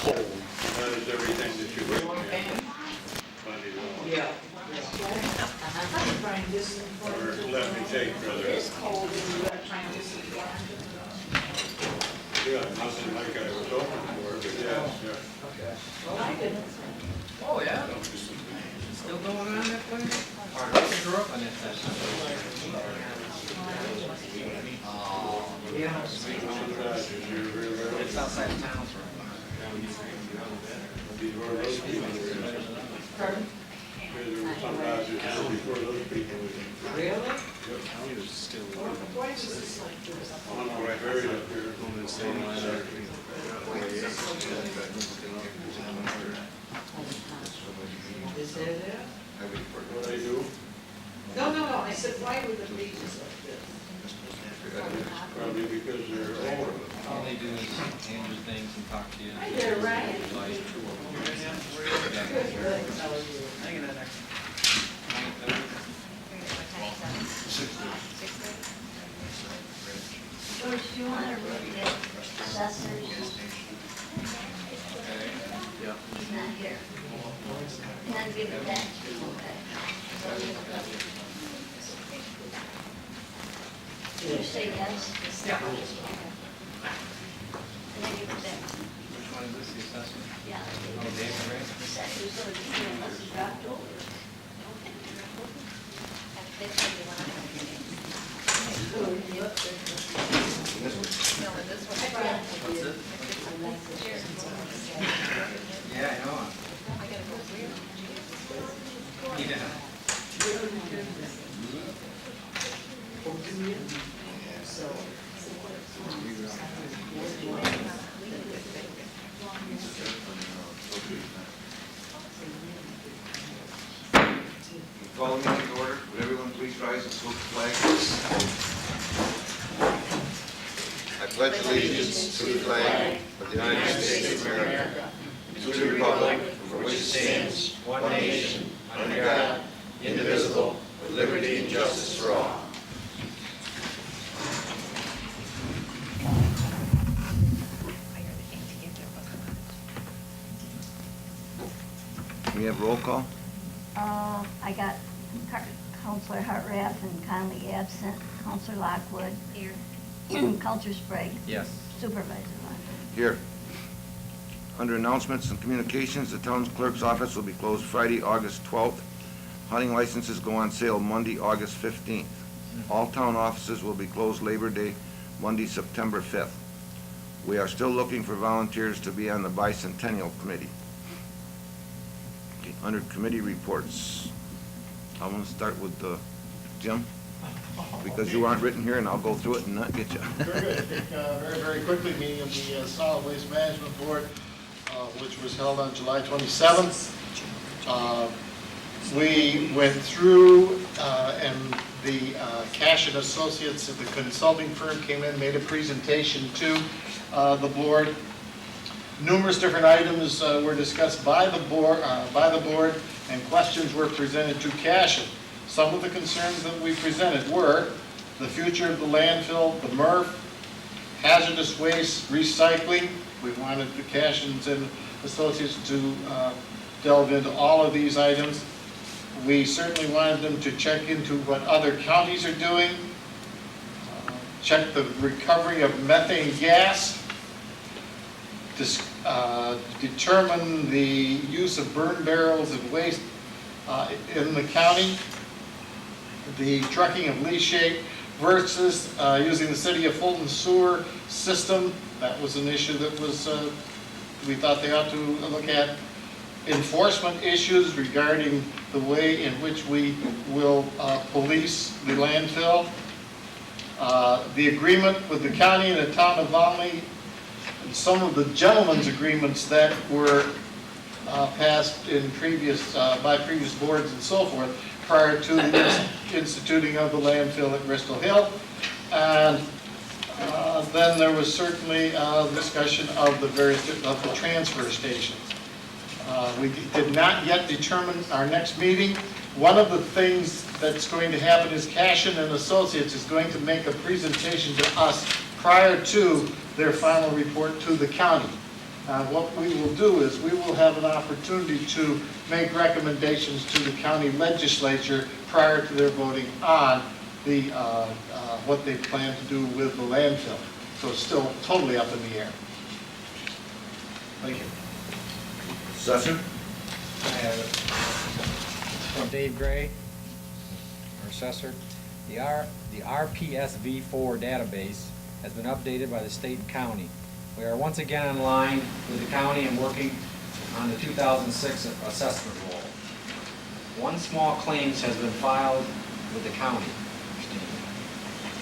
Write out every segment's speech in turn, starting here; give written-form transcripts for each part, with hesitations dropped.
cold. That is everything that you You want a would pan? Yeah. Trying this Or let me take, brother. It's cold and you gotta try and listen to Yeah, nothing like I was hoping for, but yes, yeah. I didn't. Oh, yeah? Still going on that way? I grew up on that side. Oh, yeah. It's outside of town. Before those people were in. Pardon? There were some guys who said before those people were in. Really? Yep. Why is this like this? On the way buried up here. Is that it? What they do, No, I said, why were the beaches like this? probably because they're older. All they do is answer things and talk to you. Hi there, Ryan. Like, Good, good. How are you? hang in there next. George, do you want to read the assessors? Yeah. He's not here. And then give it back to you. You say yes? Yeah. And then give it back. Which one is this, the assessment? Yeah. Oh, David, right? The assessor's going to be here unless he dropped over. What's it? Yeah, I know. Yeah. Call the meeting to order. Would everyone please rise and salute the flag? I pledge allegiance to the flag of the United States of America, to the republic for which it stands, one nation, under God, indivisible, with liberty and justice for all. We have roll call. I got Counselor Hartrath and Conley absent, Counselor Lockwood. Here. Counselor Sprague, Yes. Supervisor Lockwood. Here. Under announcements and communications, the town clerk's office will be closed Friday, August 12th. Hunting licenses go on sale Monday, August 15th. All town offices will be closed Labor Day, Monday, September 5th. We are still looking for volunteers to be on the Bicentennial Committee. Okay, under committee reports, I want to start with Jim, because you aren't written here, and I'll go through it and not get you. Very good. I think, very quickly, meeting of the Solid Waste Management Board, which was held on July 27th. We went through, and the Cash and Associates of the consulting firm came in, made a presentation to the board. Numerous different items were discussed by the board, and questions were presented to Cashin. Some of the concerns that we presented were the future of the landfill, the MRF, hazardous waste, recycling. We wanted the Cashins and Associates to delve into all of these items. We certainly wanted them to check into what other counties are doing, check the recovery of methane gas, determine the use of burn barrels and waste in the county, the trucking of leachate versus using the city of Fulton sewer system. That was an issue that was we thought they ought to look at. Enforcement issues regarding the way in which we will police the landfill. The agreement with the county and the town of Volney, and some of the gentlemen's agreements that were passed in by previous boards and so forth prior to the instituting of the landfill at Bristol Hill. And then there was certainly a discussion of the transfer stations. We did not yet determine our next meeting. One of the things that's going to happen is Cashin and Associates is going to make a presentation to us prior to their final report to the county. What we will do is we will have an opportunity to make recommendations to the county legislature prior to their voting on the, what they plan to do with the landfill. So it's still totally up in the air. Thank you. Assessor? I have it. From Dave Gray, our assessor. The RPSV4 database has been updated by the state and county. We are once again in line with the county and working on the 2006 assessment roll. One small claims has been filed with the county.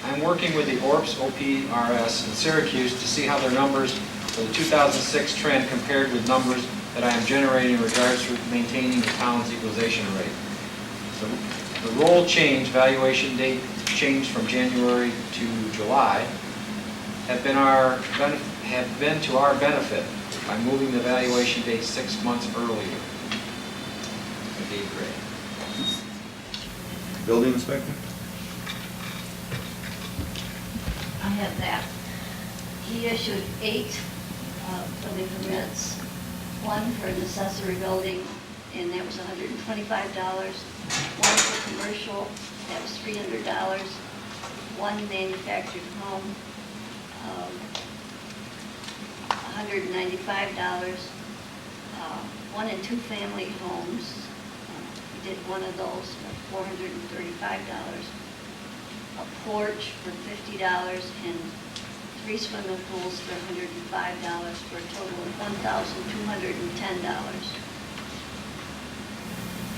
I'm working with the ORPS in Syracuse to see how their numbers for the 2006 trend compared with numbers that I am generating in regards to maintaining the town's equalization rate. The roll change, valuation date changed from January to July, have been to our benefit by moving the valuation date 6 months earlier. Dave Gray. Building inspector? I have that. He issued 8 building permits, 1 for an accessory building, and that was $125. 1 for commercial, that was $300. 1 manufactured home, $195. 1 and 2 family homes, we did 1 of those for $435. A porch for $50 and 3 swimming pools for $105 for a total of $1,210.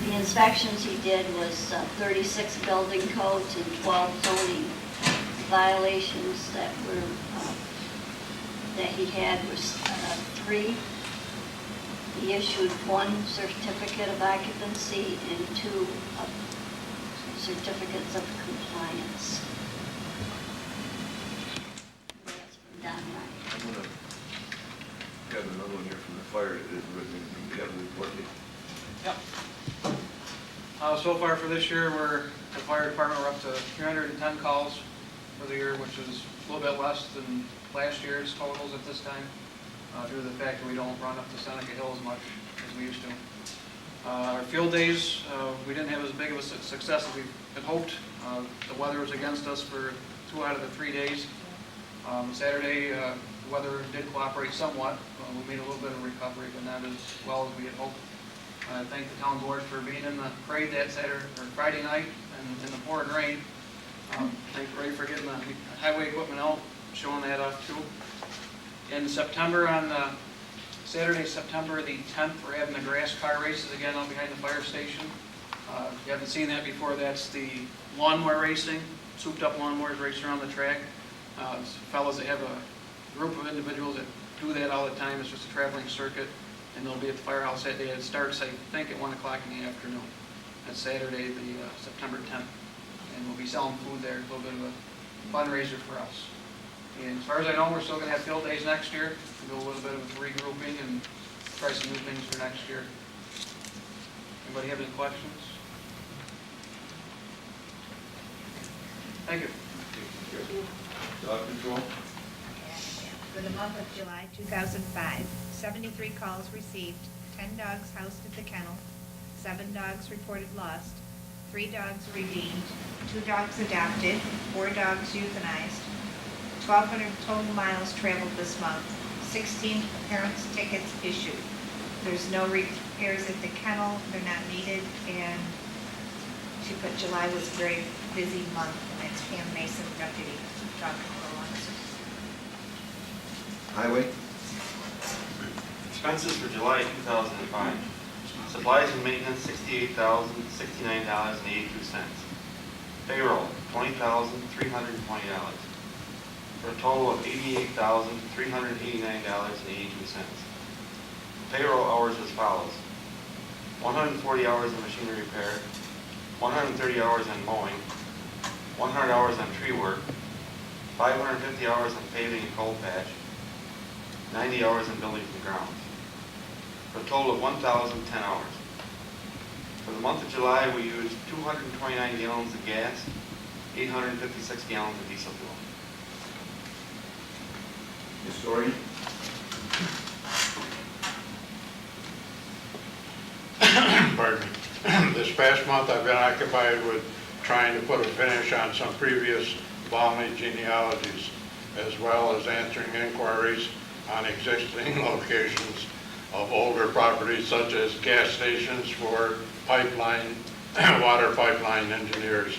The inspections he did was 36 building codes and 12 zoning violations that he had was 3. He issued 1 certificate of occupancy and 2 certificates of compliance. That's from Don Wright. I'm gonna have another one here from the fire. You have a report. Yep. So far for this year, the fire department, we're up to 310 calls for the year, which is a little bit less than last year's totals at this time, due to the fact that we don't run up to Seneca Hill as much as we used to. Our field days, we didn't have as big of a success as we had hoped. The weather was against us for 2 out of the 3 days. Saturday, the weather did cooperate somewhat. We made a little bit of recovery, but not as well as we had hoped. I thank the town board for being in the parade that Friday night and in the pouring rain. Thank Ray for getting the highway equipment out, showing that off too. In September, on Saturday, September the 10th, we're having the grass car races again out behind the fire station. If you haven't seen that before, that's the lawnmower racing, souped up lawnmowers racing around the track. Fellows that have a group of individuals that do that all the time. It's just a traveling circuit. And they'll be at the firehouse that day. It starts, I think, at 1 o'clock in the afternoon. That's Saturday, the September 10th. And we'll be selling food there, a little bit of a fundraiser for us. And as far as I know, we're still going to have field days next year. We'll do a little bit of regrouping and try some new things for next year. Anybody have any questions? Thank you. Dog control? For the month of July 2005, 73 calls received, 10 dogs housed at the kennel, 7 dogs reported lost, 3 dogs redeemed, 2 dogs adopted, 4 dogs euthanized, 1,200 total miles traveled this month, 16 appearance tickets issued. There's no repairs at the kennel, they're not needed, and she put July was a very busy month, and it's Pam Mason, deputy dog control officer. Highway? Expenses for July 2005. Supplies and maintenance, $68,069.82. Payroll, $20,320. For a total of $88,389.82. Payroll hours as follows: 140 hours of machinery repair, 130 hours on mowing, 100 hours on tree work, 550 hours on paving and cold patch, 90 hours on buildings and grounds, for a total of 1,010 hours. For the month of July, we used 229 gallons of gas, 856 gallons of diesel fuel. Historian? This past month, I've been occupied with trying to put a finish on some previous Volney genealogies, as well as answering inquiries on existing locations of older properties such as gas stations for pipeline, water pipeline engineers.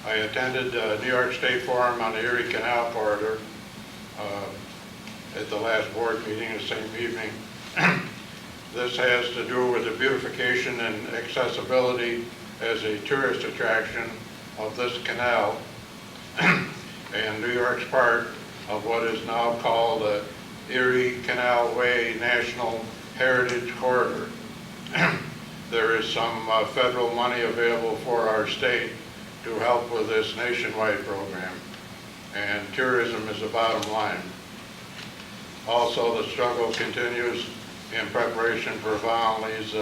I attended the New York State Forum on the Erie Canal Corridor at the last board meeting the same evening. This has to do with the beautification and accessibility as a tourist attraction of this canal and New York's part of what is now called the Erie Canal Way National Heritage Corridor. There is some federal money available for our state to help with this nationwide program, and tourism is the bottom line. Also, the struggle continues in preparation for Volney's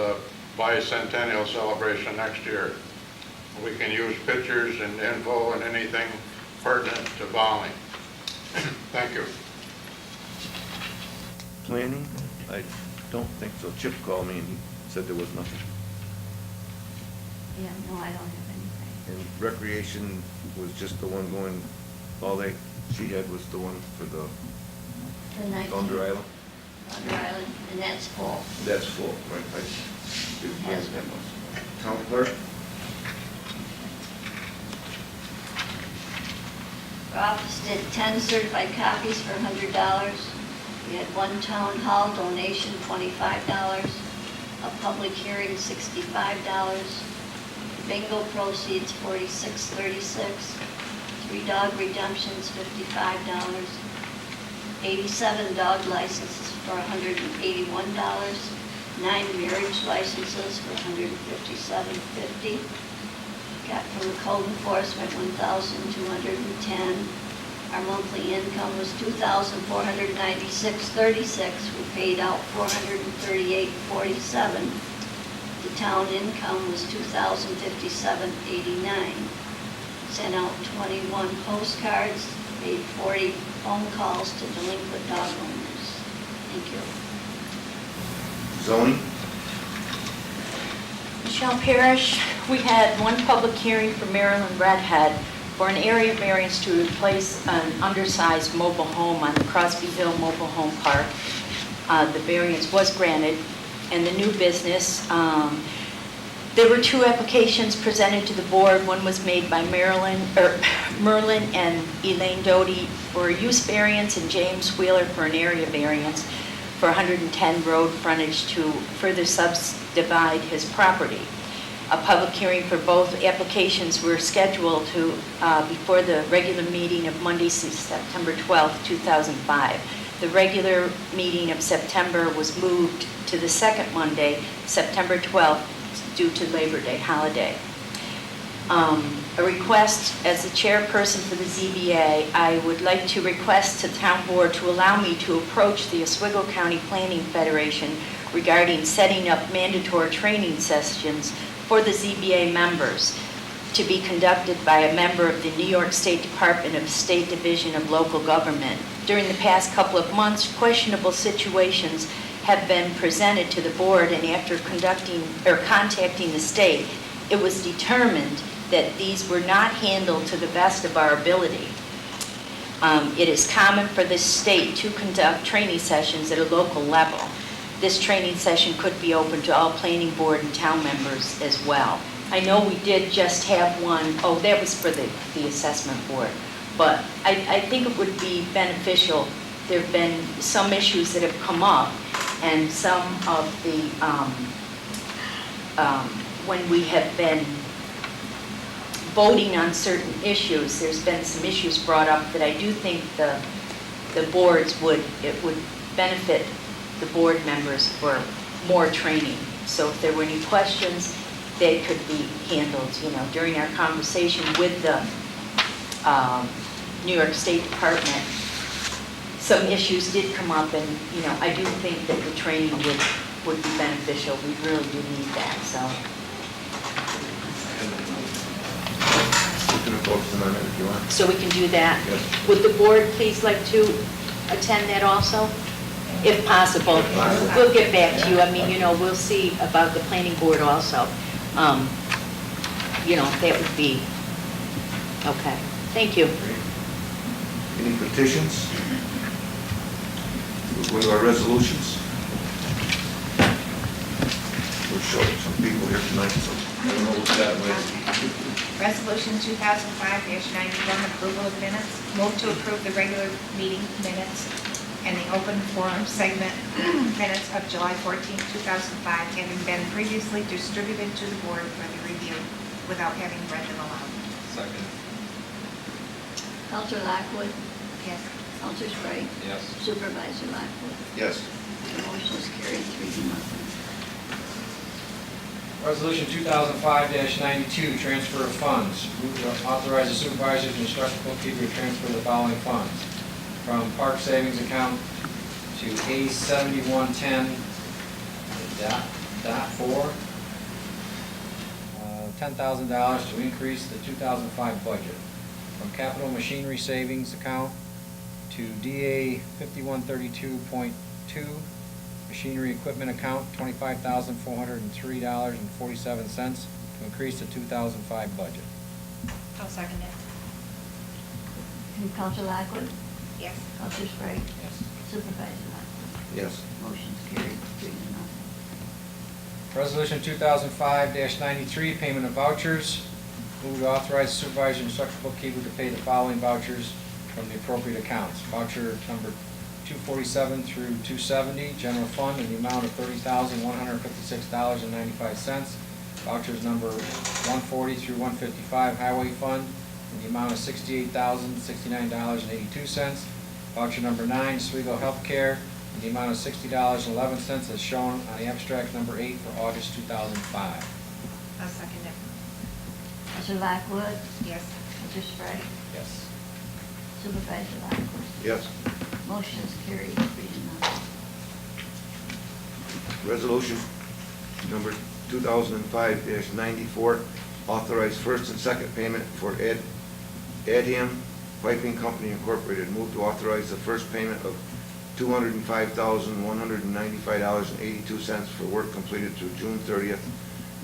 bicentennial celebration next year. We can use pictures and info and anything pertinent to Volney. Thank you. Planning? I don't think so. Chip called me and he said there was nothing. Yeah, no, I don't have anything. And recreation was just the one going, she had was the one for the The 19th. Thunder Island? Thunder Island, and that's full. That's full, right? Yes. Town clerk? Our office did 10 certified copies for $100. We had one town hall donation, $25. A public hearing, $65. Bingo proceeds, $46.36. 3 dog redemptions, $55. 87 dog licenses for $181. 9 marriage licenses for $157.50. Got from the code enforcement $1,210. Our monthly income was $2,496.36. We paid out $438.47. The town income was $2,057.89. Sent out 21 postcards, made 40 phone calls to delinquent dog owners. Thank you. Zoning? Michelle Parrish, we had one public hearing for Maryland Redhead for an area variance to replace an undersized mobile home on the Crosby Hill Mobile Home Park. The variance was granted, and the new business, there were 2 applications presented to the board. One was made by Merlin and Elaine Doty for a use variance, and James Wheeler for an area variance for 110 road frontage to further subdivide his property. A public hearing for both applications were scheduled before the regular meeting of Monday, September 12th, 2005. The regular meeting of September was moved to the second Monday, September 12th, due to Labor Day holiday. A request, as the chairperson for the ZBA, I would like to request to the town board to allow me to approach the Oswego County Planning Federation regarding setting up mandatory training sessions for the ZBA members to be conducted by a member of the New York State Department of State Division of Local Government. During the past couple of months, questionable situations have been presented to the board, and after contacting the state, it was determined that these were not handled to the best of our ability. It is common for this state to conduct training sessions at a local level. This training session could be open to all planning board and town members as well. I know we did just have one, that was for the assessment board, but I think it would be beneficial. There have been some issues that have come up, and some of the, when we have been voting on certain issues, there's been some issues brought up that I do think the boards would benefit the board members for more training. So if there were any questions, they could be handled, during our conversation with the New York State Department. Some issues did come up, and, I do think that the training would be beneficial. We really do need that, so. If you want. So we can do that? Yes. Would the board please like to attend that also? If possible. We'll get back to you. We'll see about the planning board also. that would be, okay. Thank you. Any petitions? We'll go to our resolutions. We're short of some people here tonight, so I don't know what's that way. Resolution 2005-91, approval of minutes. Move to approve the regular meeting minutes and the open forum segment minutes of July 14, 2005, having been previously distributed to the board for the review without having read them aloud. Second. Counselor Lockwood, Yes. Counselor Spray, Yes. Supervisor Lockwood. Yes. The motion is carried 3-0. Resolution 2005-92, transfer of funds. Move to authorize the supervisor to instruct the bookkeeper to transfer the following funds. From park savings account to A7110, dot 4, $10,000 to increase the 2005 budget. From capital machinery savings account to DA 5132.2, machinery equipment account, $25,403.47 to increase the 2005 budget. I'll second it. Counselor Lockwood, Yes. Counselor Spray, Yes. Supervisor Lockwood. Yes. Motion's carried 3-0. Resolution 2005-93, payment of vouchers. Move to authorize the supervisor and instruct the bookkeeper to pay the following vouchers from the appropriate accounts. Voucher number 247 through 270, general fund, in the amount of $30,156.95. Vouchers number 140 through 155, highway fund, in the amount of $68,069.82. Voucher number 9, Sligo Healthcare, in the amount of $60.11, as shown on the abstract number 8 for August 2005. I'll second it. Counselor Lockwood, Yes. Counselor Spray, Yes. Supervisor Lockwood. Yes. Motion is carried 3-0. Resolution number 2005-94, authorize first and second payment for Adham Piping Company Incorporated. Move to authorize the first payment of $205,195.82 for work completed through June 30th,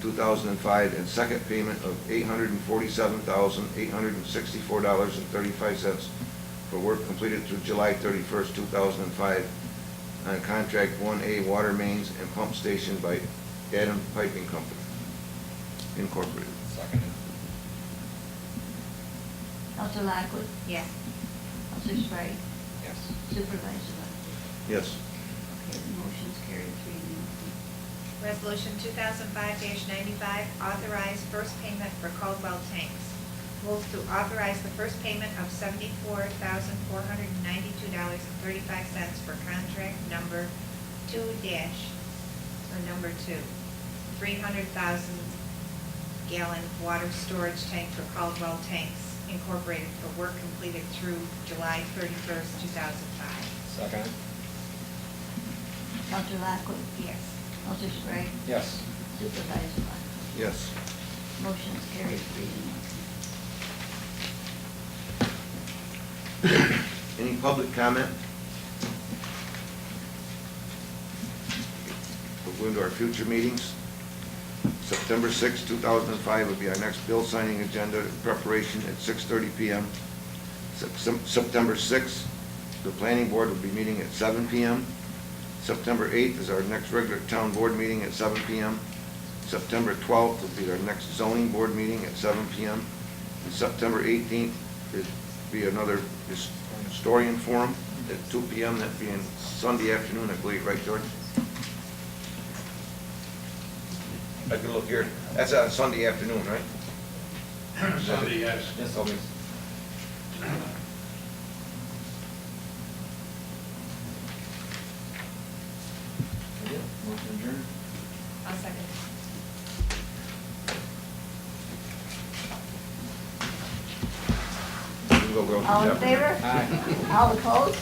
2005, and second payment of $847,864.35 for work completed through July 31st, 2005, on contract 1A water mains and pump station by Adham Piping Company Incorporated. Seconded. Counselor Lockwood, Yes. Counselor Spray, Yes. Supervisor Lockwood. Yes. Okay, the motion's carried 3-0. Resolution 2005-95, authorize first payment for Caldwell tanks. Move to authorize the first payment of $74,492.35 for contract number 2 300,000 gallon water storage tank for Caldwell Tanks Incorporated for work completed through July 31st, 2005. Seconded. Counselor Lockwood, Yes. Counselor Spray, Yes. Supervisor Lockwood. Yes. Motion's carried 3-0. Any public comment? We'll go into our future meetings. September 6, 2005 will be our next bill signing agenda preparation at 6:30 p.m. September 6th, the planning board will be meeting at 7 p.m. September 8th is our next regular town board meeting at 7 p.m. September 12th will be our next zoning board meeting at 7 p.m. And September 18th will be another historian forum at 2 p.m. That being Sunday afternoon, I believe, right, George? I can look here. That's on Sunday afternoon, right? Sunday, yes. Yes, Okay. Motion adjourned. I'll second it. You can go, girl. All in favor? Aye. All opposed?